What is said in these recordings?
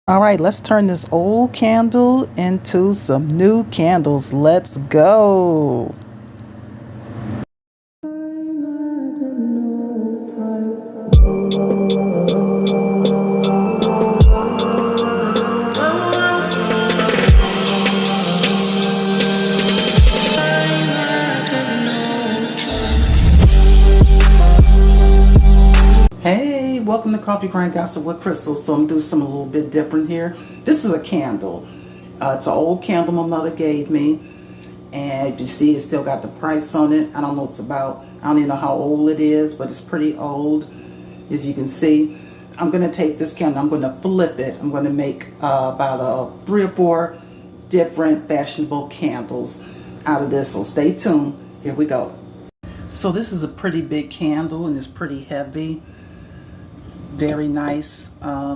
All right, let's turn this old candle into some new candles. Let's go. Hey, welcome to Coffee Grind Gossip with Crystal. So I'm doing something a little bit different here. This is a candle. It's an old candle my mother gave me. And you see it's still got the price on it. I don't know I don't even know how old it is, but it's pretty old. As you can see, I'm going to take this candle, I'm going to flip it. I'm going to make about 3 or 4 different fashionable candles out of this. So stay tuned. Here we go. So this is a pretty big candle and it's pretty heavy. Very nice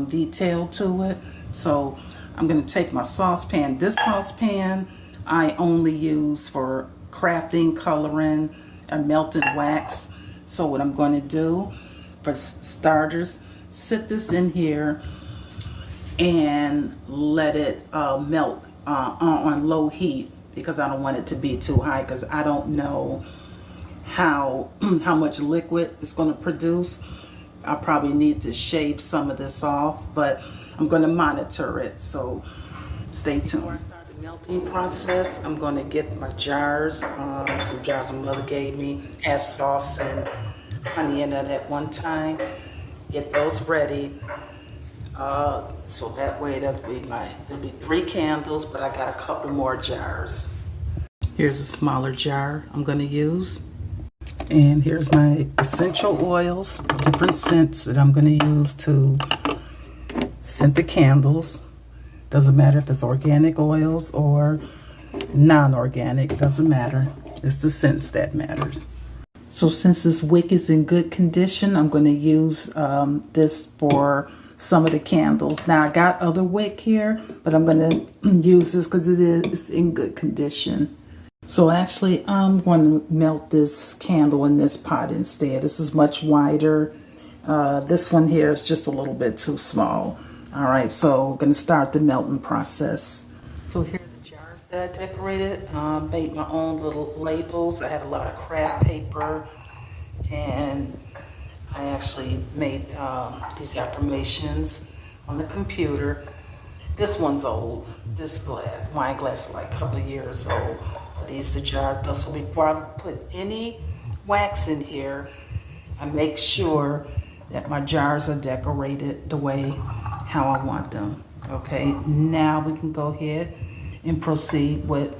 detail to it. So I'm going to take my saucepan. This saucepan I only use for crafting, coloring, and melted wax. So what I'm going to do for starters, sit this in here and let it melt on low heat, because I don't want it to be too high, because I don't know how much liquid it's going to produce. I probably need to shave some of this off, but I'm going to monitor it, so stay tuned. Before I start the melting process, I'm going to get my jars, some jars my mother gave me, had sauce and honey in it at one time. Get those ready, so that way there'll be 3 candles, but I got a couple more jars. Here's a smaller jar I'm going to use. And here's my essential oils, different scents that I'm going to use to scent the candles. Doesn't matter if it's organic oils or non-organic, doesn't matter. It's the scents that matters. So since this wick is in good condition, I'm going to use this for some of the candles. Now I got other wick here, but I'm going to use this because it is in good condition. So actually, I'm going to melt this candle in this pot instead. This is much wider. This one here is just a little bit too small. All right, so we're going to start the melting process. So here are the jars that I decorated. Made my own little labels. I had a lot of craft paper, and I actually made these affirmations on the computer. This one's old. This wine glass is like a couple of years old. These are the jars. So before I put any wax in here, I make sure that my jars are decorated the way how I want them. Okay, now we can go ahead and proceed with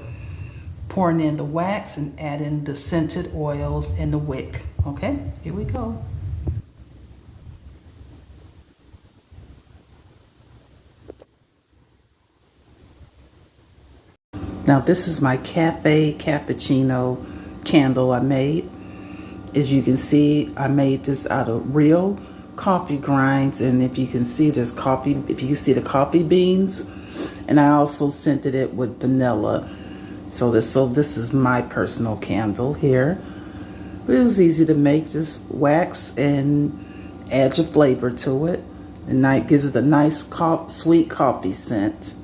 pouring in the wax and adding the scented oils and the wick. Okay, here we go. Now this is my cafe cappuccino candle I made. As you can see, I made this out of real coffee grinds, and if you can see the coffee beans, and I also scented it with vanilla. So this is my personal candle here. It was easy to make, just wax and add your flavor to it, and that gives it a nice sweet coffee scent.